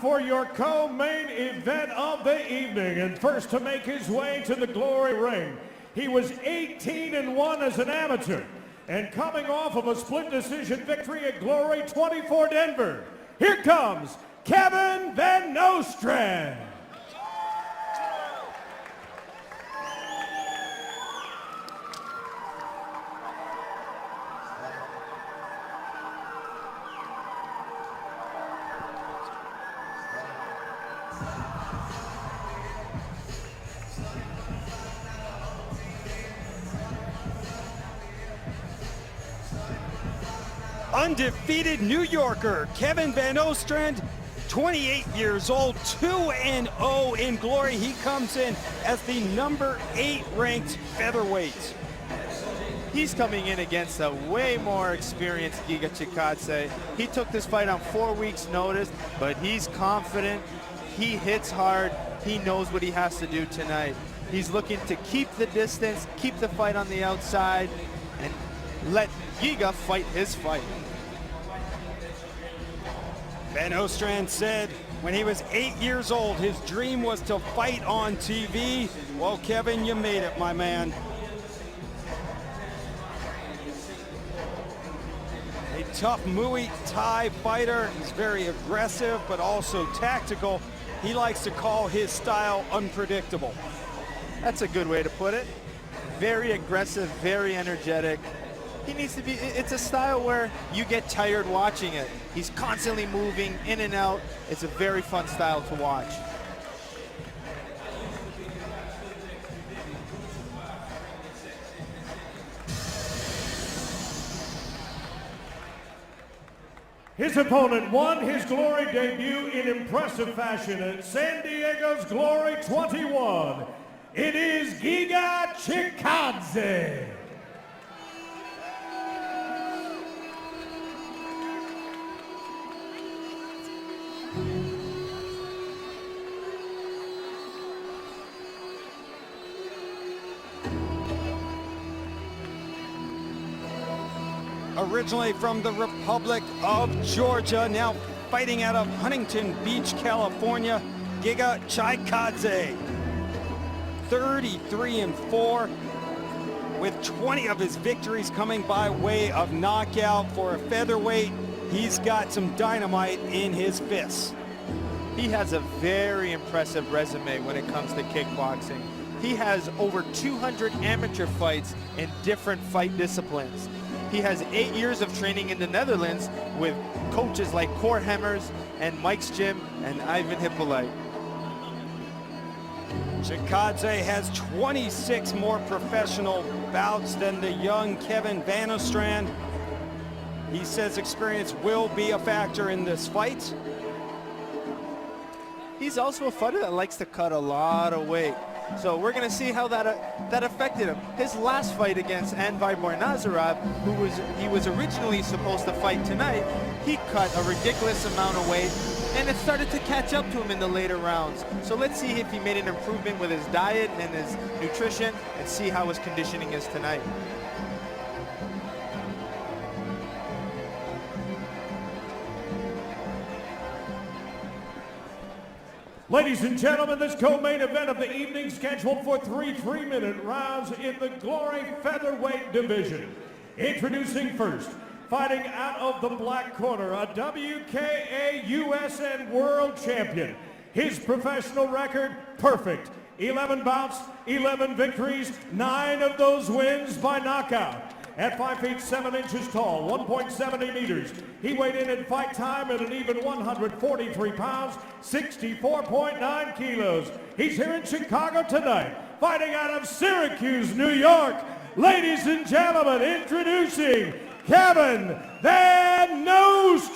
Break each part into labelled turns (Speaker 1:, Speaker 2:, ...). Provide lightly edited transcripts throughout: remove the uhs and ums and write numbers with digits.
Speaker 1: for your co-main event of the evening. And first to make his way to the glory ring, he was 18-1 as an amateur. And coming off of a split decision victory at Glory 24 Denver, here comes Kevin Vannostrand.
Speaker 2: Undefeated New Yorker Kevin Vannostrand, 28 years old, 2-0 in Glory. He comes in as the number 8 ranked featherweight.
Speaker 3: He's coming in against a way more experienced Giga Chikadze. He took this fight on 4 weeks' notice, but he's confident. He hits hard. He knows what he has to do tonight. He's looking to keep the distance, keep the fight on the outside, and let Giga fight his fight.
Speaker 2: Vannostrand said when he was 8 years old, his dream was to fight on TV. Well, Kevin, you made it, my man. A tough Muay Thai fighter. He's very aggressive, but also tactical. He likes to call his style unpredictable.
Speaker 3: That's a good way to put it. Very aggressive, very energetic. He needs to be, it's a style where you get tired watching it. He's constantly moving in and out. It's a very fun style to watch.
Speaker 1: His opponent won his Glory debut in impressive fashion at San Diego's Glory 21. It is Giga Chikadze.
Speaker 2: Originally from the Republic of Georgia, now fighting out of Huntington Beach, California, Giga Chikadze. 33-4, with 20 of his victories coming by way of knockout. For a featherweight, he's got some dynamite in his fists.
Speaker 3: He has a very impressive resume when it comes to kickboxing. He has over 200 amateur fights in different fight disciplines. He has 8 years of training in the Netherlands with coaches like Cor Hemmers and Mike's Gym and Ivan Hippolyte.
Speaker 2: Chikadze has 26 more professional bouts than the young Kevin Vannostrand. He says experience will be a factor in this fight.
Speaker 3: He's also a fighter that likes to cut a lot of weight. So we're going to see how that affected him. His last fight against Anvar Bornazarov, he was originally supposed to fight tonight, he cut a ridiculous amount of weight, and it started to catch up to him in the later rounds. So let's see if he made an improvement with his diet and his nutrition, and see how his conditioning is tonight.
Speaker 1: Ladies and gentlemen, this co-main event of the evening scheduled for 3 3-minute rounds in the Glory Featherweight division. Introducing first, fighting out of the black corner, a WKA US and World Champion. His professional record, perfect. 11 bouts, 11 victories, 9 of those wins by knockout. At 5 feet 7 inches tall, 1.70 meters, he weighed in at fight time at an even 143 pounds, 64.9 kilos. He's here in Chicago tonight, fighting out of Syracuse, New York. Ladies and gentlemen, introducing Kevin Vannostrand.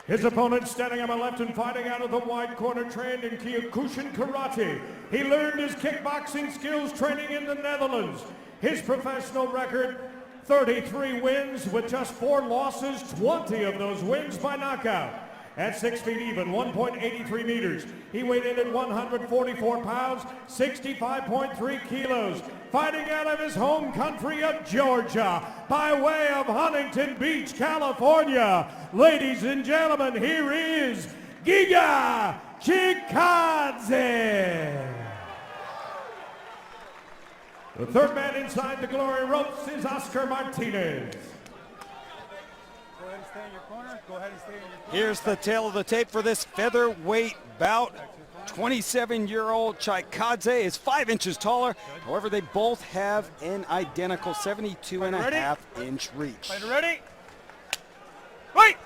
Speaker 1: His opponent standing on my left and fighting out of the white corner, trained in Kyokushin Karate. He learned his kickboxing skills training in the Netherlands. His professional record, 33 wins with just 4 losses, 20 of those wins by knockout. At 6 feet even, 1.83 meters. He weighed in at 144 pounds, 65.3 kilos. Fighting out of his home country of Georgia, by way of Huntington Beach, California. Ladies and gentlemen, here is Giga Chikadze. The third man inside the glory ropes is Oscar Martinez.
Speaker 4: Go ahead and stay in your corner. Go ahead and stay in your corner.
Speaker 2: Here's the tail of the tape for this featherweight bout. 27-year-old Chikadze is 5 inches taller. However, they both have an identical 72.5-inch reach.
Speaker 4: Fighter ready? Wait!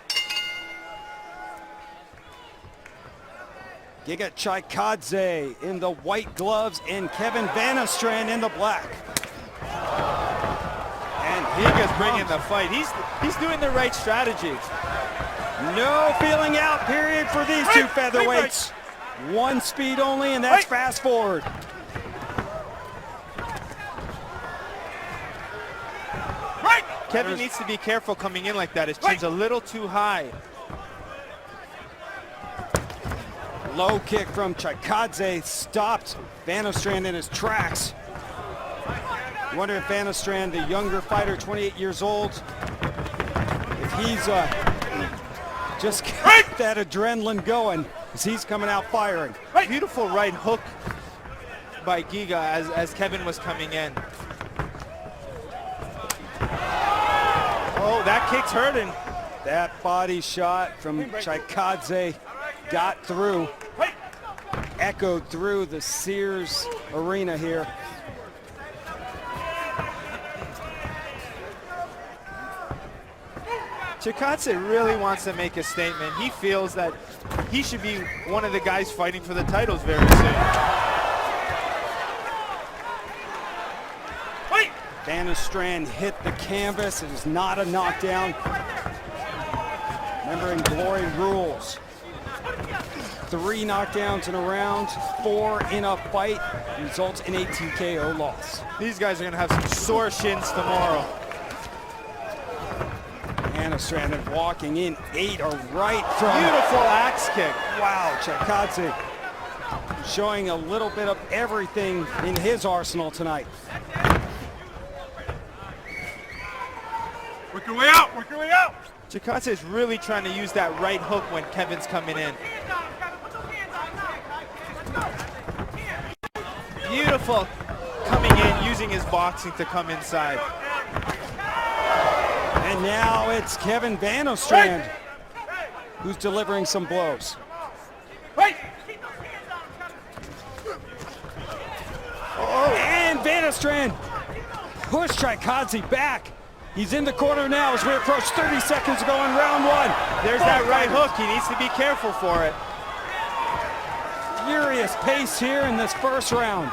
Speaker 2: Giga Chikadze in the white gloves and Kevin Vannostrand in the black.
Speaker 3: And Giga's bringing the fight. He's doing the right strategy.
Speaker 2: No feeling out period for these two featherweights. One speed only, and that's fast forward.
Speaker 3: Kevin needs to be careful coming in like that. His chin's a little too high.
Speaker 2: Low kick from Chikadze stopped Vannostrand in his tracks. You wonder if Vannostrand, the younger fighter, 28 years old, if he's just got that adrenaline going as he's coming out firing.
Speaker 3: Beautiful right hook by Giga as Kevin was coming in. Oh, that kick's hurting.
Speaker 2: That body shot from Chikadze got through, echoed through the Sears Arena here.
Speaker 3: Chikadze really wants to make a statement. He feels that he should be one of the guys fighting for the titles very soon.
Speaker 2: Vannostrand hit the canvas. It is not a knockdown. Remembering Glory rules. 3 knockdowns in a round, 4 in a fight, results in a TKO loss.
Speaker 3: These guys are going to have some sore shins tomorrow.
Speaker 2: Vannostrand walking in 8 a right from.
Speaker 3: Beautiful axe kick.
Speaker 2: Wow, Chikadze showing a little bit of everything in his arsenal tonight.
Speaker 4: Work your way out. Work your way out.
Speaker 3: Chikadze is really trying to use that right hook when Kevin's coming in. Beautiful coming in, using his boxing to come inside.
Speaker 2: And now it's Kevin Vannostrand who's delivering some blows. And Vannostrand pushed Chikadze back. He's in the corner now as we approach 30 seconds to go in round 1.
Speaker 3: There's that right hook. He needs to be careful for it.
Speaker 2: Furious pace here in this first round.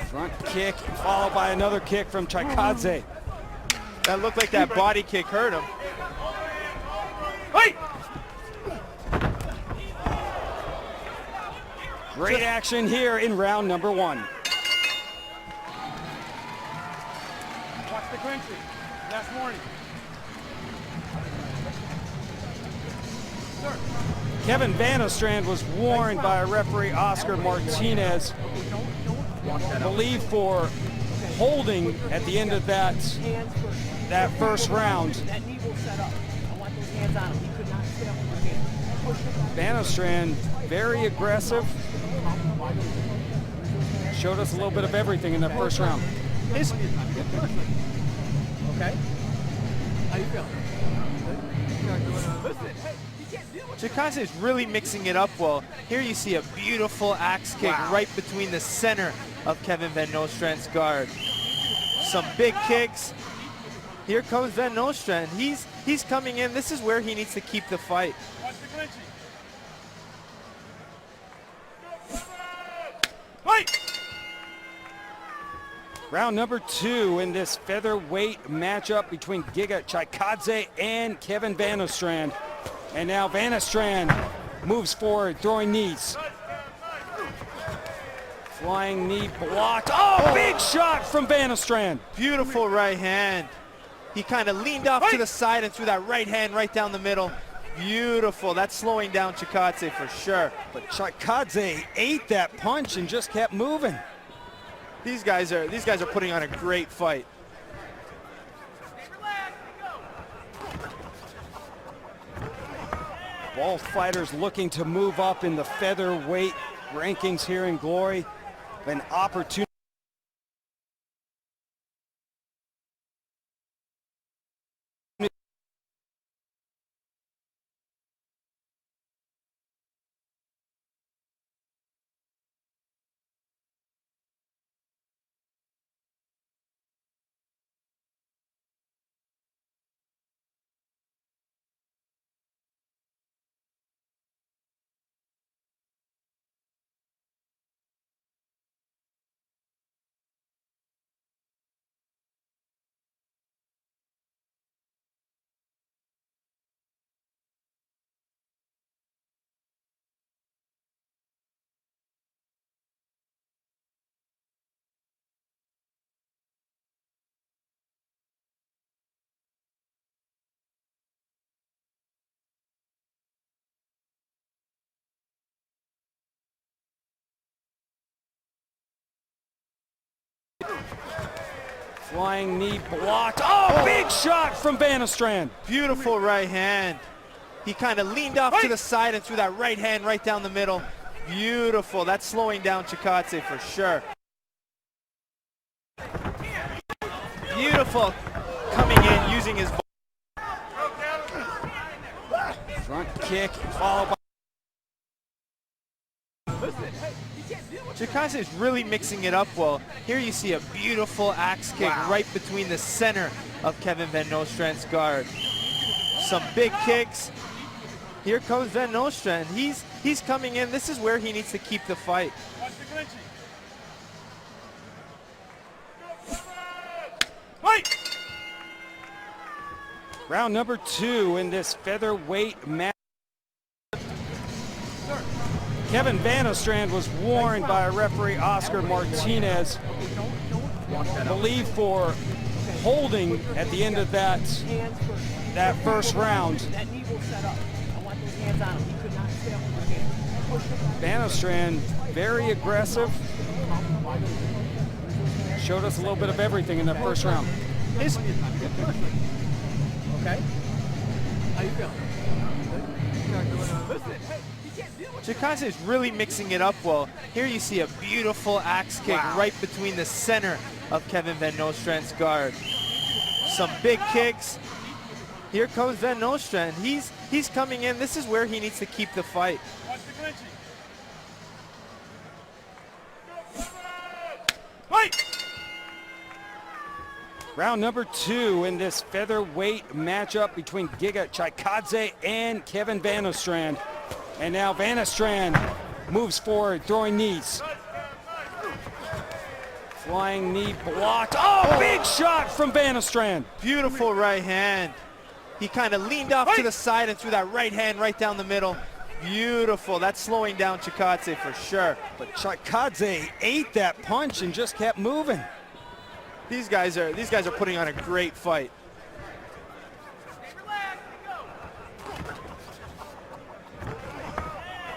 Speaker 2: Front kick followed by another kick from Chikadze.
Speaker 3: That looked like that body kick hurt him.
Speaker 2: Great action here in round number 1.
Speaker 4: Watch the clinching. Last warning.
Speaker 2: Kevin Vannostrand was warned by referee Oscar Martinez, I believe, for holding at the end of that first round. Vannostrand, very aggressive. Showed us a little bit of everything in that first round.
Speaker 4: Okay. How you feeling?
Speaker 3: Chikadze is really mixing it up well. Here you see a beautiful axe kick right between the center of Kevin Vannostrand's guard. Some big kicks. Here comes Vannostrand. He's coming in. This is where he needs to keep the fight.
Speaker 4: Watch the clinching.
Speaker 2: Round number 2 in this featherweight matchup between Giga Chikadze and Kevin Vannostrand. And now Vannostrand moves forward, throwing knees. Flying knee blocked. Oh, big shot from Vannostrand.
Speaker 3: Beautiful right hand. He kind of leaned off to the side and threw that right hand right down the middle. Beautiful. That's slowing down Chikadze for sure.
Speaker 2: But Chikadze ate that punch and just kept moving.
Speaker 3: These guys are putting on a great fight.
Speaker 2: Both fighters looking to move up in the featherweight rankings here in Glory. An opportunity. Flying knee blocked. Oh, big shot from Vannostrand.
Speaker 3: Beautiful right hand. He kind of leaned off to the side and threw that right hand right down the middle. Beautiful. That's slowing down Chikadze for sure. Beautiful. Coming in, using his
Speaker 2: Front kick, followed by
Speaker 3: Chikadze is really mixing it up well. Here you see a beautiful axe kick right between the center of Kevin Vannostrand's guard. Some big kicks. Here comes Vannostrand. He's coming in. This is where he needs to keep the fight.
Speaker 2: round number 2 in this featherweight match. Kevin Vannostrand was warned by referee Oscar Martinez, I believe, for holding at the end of that first round. Vannostrand, very aggressive. Showed us a little bit of everything in that first round.
Speaker 4: Okay. How you feeling?
Speaker 3: Chikadze is really mixing it up well. Here you see a beautiful axe kick right between the center of Kevin Vannostrand's guard. Some big kicks. Here comes Vannostrand. He's coming in. This is where he needs to keep the fight.
Speaker 2: Round number 2 in this featherweight matchup between Giga Chikadze and Kevin Vannostrand. And now Vannostrand moves forward, throwing knees. Flying knee blocked. Oh, big shot from Vannostrand.
Speaker 3: Beautiful right hand. He kind of leaned off to the side and threw that right hand right down the middle. Beautiful. That's slowing down Chikadze for sure.
Speaker 2: But Chikadze ate that punch and just kept moving.
Speaker 3: These guys are putting on a great fight.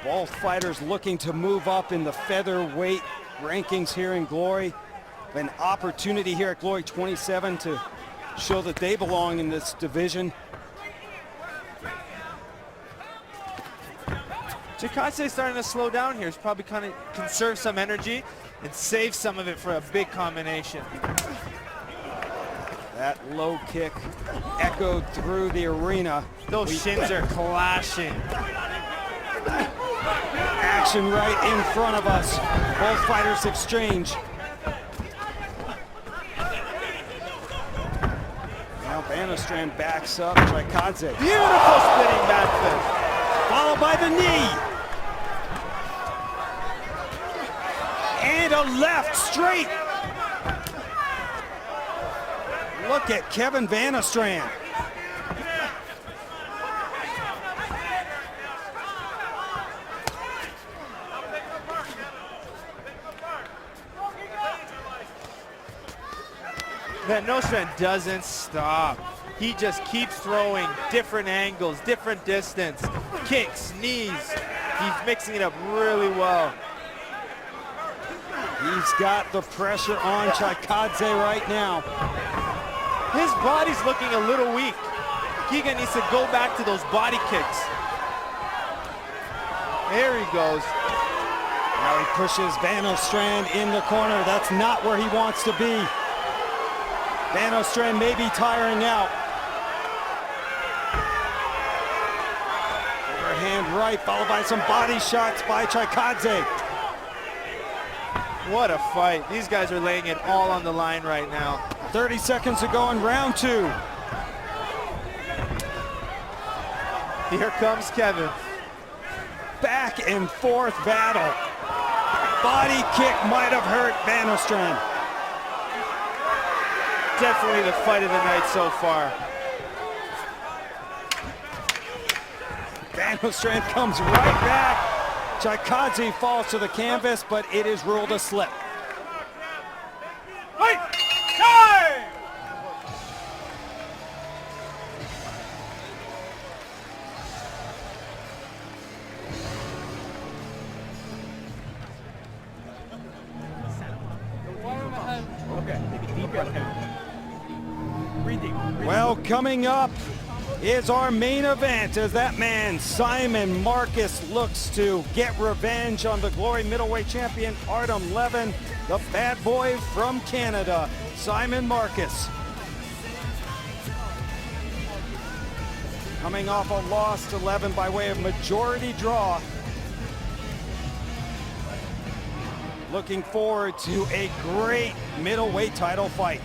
Speaker 2: Both fighters looking to move up in the featherweight rankings here in Glory. An opportunity here at Glory 27 to show that they belong in this division.
Speaker 3: Chikadze is starting to slow down here. He's probably kind of conserve some energy and save some of it for a big combination.
Speaker 2: That low kick echoed through the arena.
Speaker 3: Those shins are clashing.
Speaker 2: Action right in front of us. Both fighters exchange. Now Vannostrand backs up Chikadze.
Speaker 3: Beautiful spinning back fist.
Speaker 2: Followed by the knee. And a left straight. Look at Kevin Vannostrand.
Speaker 3: Vannostrand doesn't stop. He just keeps throwing different angles, different distance, kicks, knees. He's mixing it up really well.
Speaker 2: He's got the pressure on Chikadze right now.
Speaker 3: His body's looking a little weak. Giga needs to go back to those body kicks. There he goes.
Speaker 2: Now he pushes Vannostrand in the corner. That's not where he wants to be. Vannostrand may be tiring out. Overhand right, followed by some body shots by Chikadze.
Speaker 3: What a fight. These guys are laying it all on the line right now.
Speaker 2: 30 seconds to go in round 2.
Speaker 3: Here comes Kevin.
Speaker 2: Back and forth battle. Body kick might have hurt Vannostrand.
Speaker 3: Definitely the fight of the night so far.
Speaker 2: Vannostrand comes right back. Chikadze falls to the canvas, but it is ruled a slip.
Speaker 4: Fight! Time!
Speaker 2: Well, coming up is our main event as that man, Simon Marcus, looks to get revenge on the Glory middleweight champion, Artem Levin, the bad boy from Canada, Simon Marcus. Coming off a loss to Levin by way of majority draw. Looking forward to a great middleweight title fight.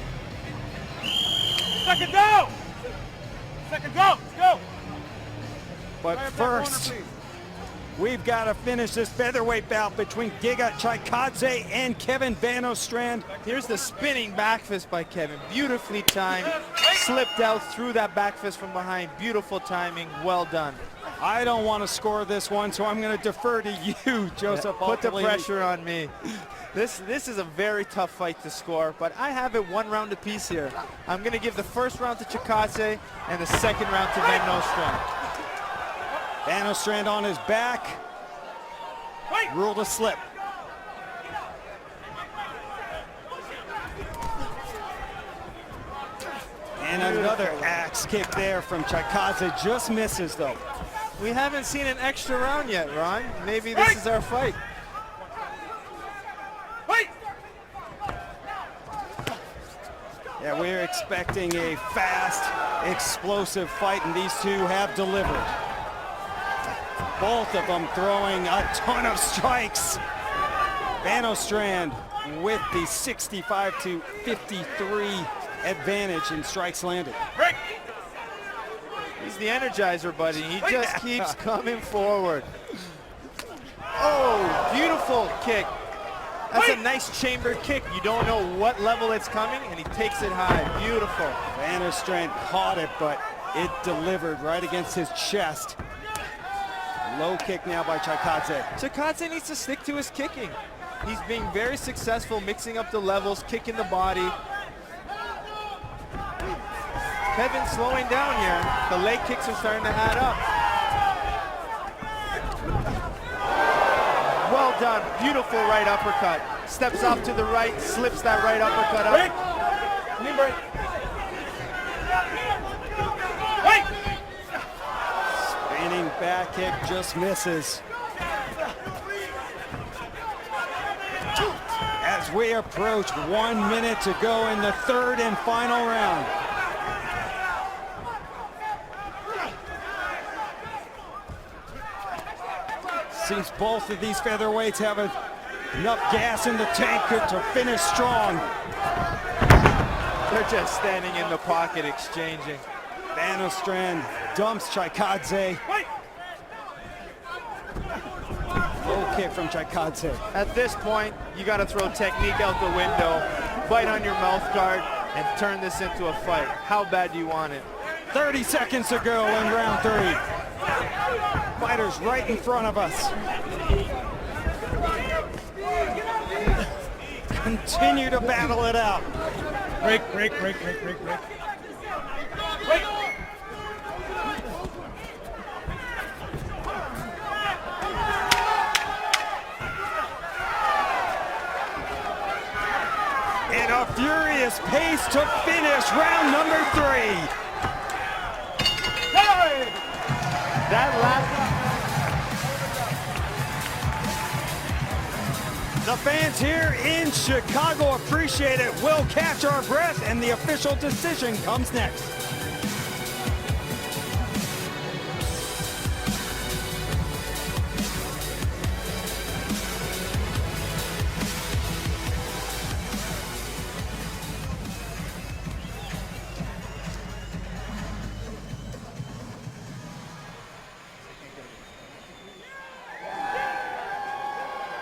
Speaker 4: Second down! Second go! Let's go!
Speaker 2: But first, we've got to finish this featherweight bout between Giga Chikadze and Kevin Vannostrand.
Speaker 3: Here's the spinning back fist by Kevin. Beautifully timed. Slipped out through that back fist from behind. Beautiful timing. Well done.
Speaker 2: I don't want to score this one, so I'm going to defer to you, Joseph.
Speaker 3: Put the
Speaker 2: Altolini.
Speaker 3: pressure on me. This is a very tough fight to score, but I have it one round apiece here. I'm going to give the first round to Chikadze and the second round to Vannostrand.
Speaker 2: Vannostrand on his back. Ruled a slip. And another axe kick there from Chikadze. Just misses, though.
Speaker 3: We haven't seen an extra round yet, Ron. Maybe this is our fight.
Speaker 2: Yeah, we're expecting a fast, explosive fight, and these two have delivered. Both of them throwing a ton of strikes. Vannostrand with the 65-53 advantage in strikes landed.
Speaker 3: He's the energizer, buddy. He just keeps coming forward. Oh, beautiful kick. That's a nice chamber kick. You don't know what level it's coming, and he takes it high. Beautiful.
Speaker 2: Vannostrand caught it, but it delivered right against his chest. Low kick now by Chikadze.
Speaker 3: Chikadze needs to stick to his kicking. He's being very successful mixing up the levels, kicking the body. Kevin slowing down here. The leg kicks are starting to add up. Well done. Beautiful right uppercut. Steps off to the right, slips that right uppercut up.
Speaker 4: Knee break.
Speaker 2: Spinning back kick just misses. As we approach 1 minute to go in the third and final round. Seems both of these featherweights have enough gas in the tank to finish strong.
Speaker 3: They're just standing in the pocket exchanging.
Speaker 2: Vannostrand dumps Chikadze. Low kick from Chikadze.
Speaker 3: At this point, you got to throw technique out the window, bite on your mouth guard, and turn this into a fight. How bad do you want it?
Speaker 2: 30 seconds to go in round 3. Fighters right in front of us. Continue to battle it out.
Speaker 4: Break, break, break, break, break, break.
Speaker 2: And a furious pace to finish round number 3.
Speaker 3: That last...
Speaker 2: The fans here in Chicago appreciate it. We'll catch our breath, and the official decision comes next.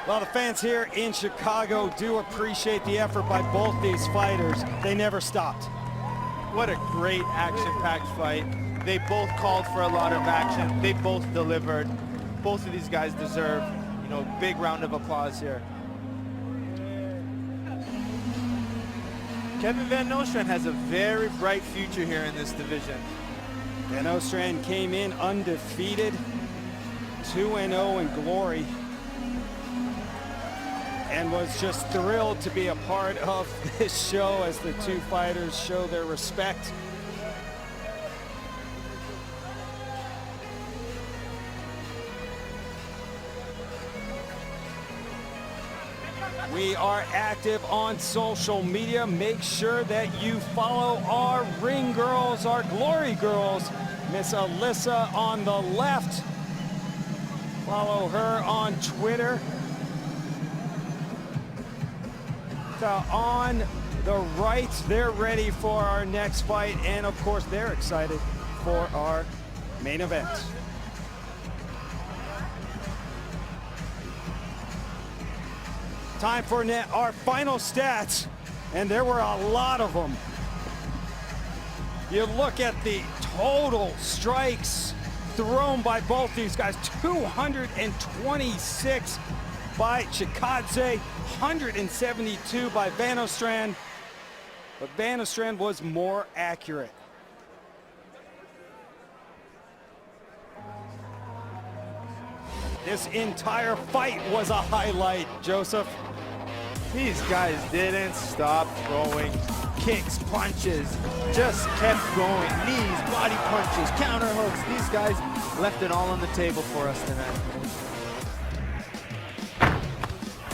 Speaker 2: Well, the fans here in Chicago do appreciate the effort by both these fighters. They never stopped.
Speaker 3: What a great action-packed fight. They both called for a lot of action. They both delivered. Both of these guys deserve, you know, a big round of applause here. Kevin Vannostrand has a very bright future here in this division.
Speaker 2: Vannostrand came in undefeated, 2-0 in glory, and was just thrilled to be a part of this show as the two fighters show their respect. We are active on social media. Make sure that you follow our ring girls, our glory girls. Miss Alyssa on the left. Follow her on Twitter. On the right, they're ready for our next fight, and of course they're excited for our main event. Time for our final stats, and there were a lot of them. You look at the total strikes thrown by both these guys, 226 by Chikadze, 172 by Vannostrand, but Vannostrand was more accurate. This entire fight was a highlight, Joseph.
Speaker 3: These guys didn't stop throwing kicks, punches, just kept going. Knees, body punches, counter hooks. These guys left it all on the table for us tonight.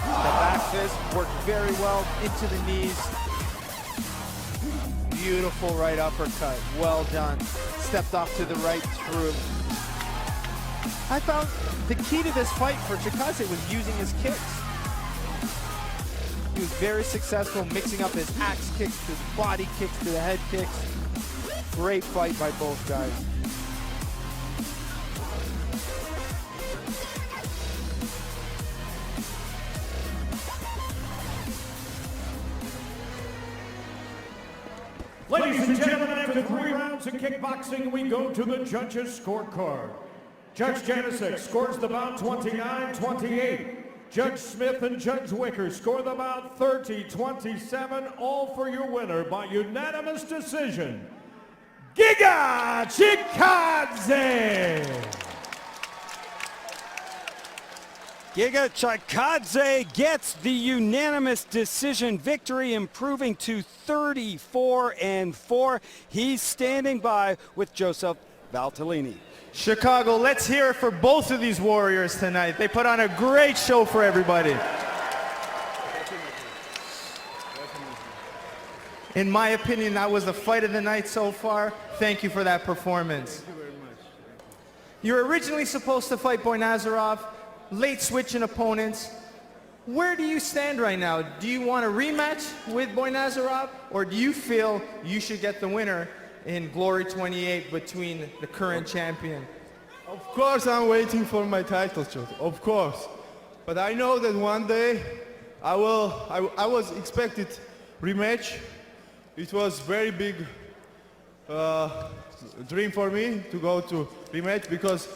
Speaker 3: The back fist worked very well into the knees. Beautiful right uppercut, well done. Stepped off to the right, through. I found the key to this fight for Chikadze was using his kicks. He was very successful mixing up his axe kicks to the body kicks to the head kicks. Great fight by both guys.
Speaker 1: Ladies and gentlemen, after 3 rounds of kickboxing, we go to the judges' scorecard. Judge Janicek scores the bout 29-28. Judge Smith and Judge Wicker score the bout 30-27, all for your winner by unanimous decision, Giga Chikadze!
Speaker 2: Giga Chikadze gets the unanimous decision victory, improving to 34-4. He's standing by with Joseph Valtellini.
Speaker 3: Chicago, let's hear it for both of these warriors tonight. They put on a great show for everybody. In my opinion, that was the fight of the night so far. Thank you for that performance.
Speaker 4: Thank you very much.
Speaker 3: You were originally supposed to fight Boynazarov, late switch in opponents. Where do you stand right now? Do you want a rematch with Boynazarov, or do you feel you should get the winner in Glory 28 between the current champion?
Speaker 5: Of course I'm waiting for my title shot, of course. But I know that one day I was expected rematch. It was very big dream for me to go to rematch, because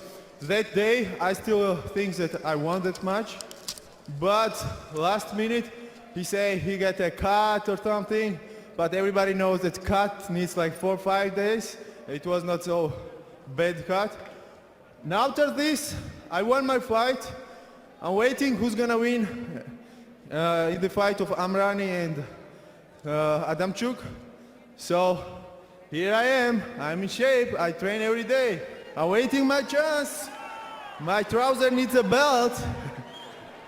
Speaker 5: that day I still think that I won that match. But last minute he said he got a cut or something, but everybody knows that cut needs like 4 or 5 days. It was not so bad cut. Now after this, I won my fight. I'm waiting who's gonna win in the fight of Amrani and Adamchuk. So here I am, I'm in shape, I train every day. I'm waiting my chance. My trouser needs a belt.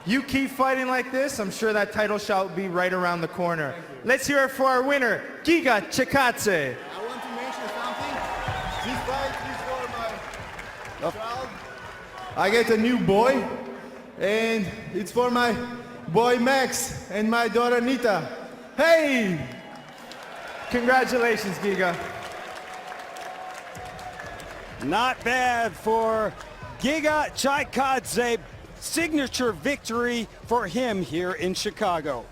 Speaker 6: You keep fighting like this, I'm sure that title shot will be right around the corner. Let's hear it for our winner, Giga Chikadze.
Speaker 5: I want to mention something. This fight is for my child. I get a new boy, and it's for my boy Max and my daughter Nita. Hey!
Speaker 6: Congratulations, Giga.
Speaker 2: Not bad for Giga Chikadze. Signature victory for him here in Chicago.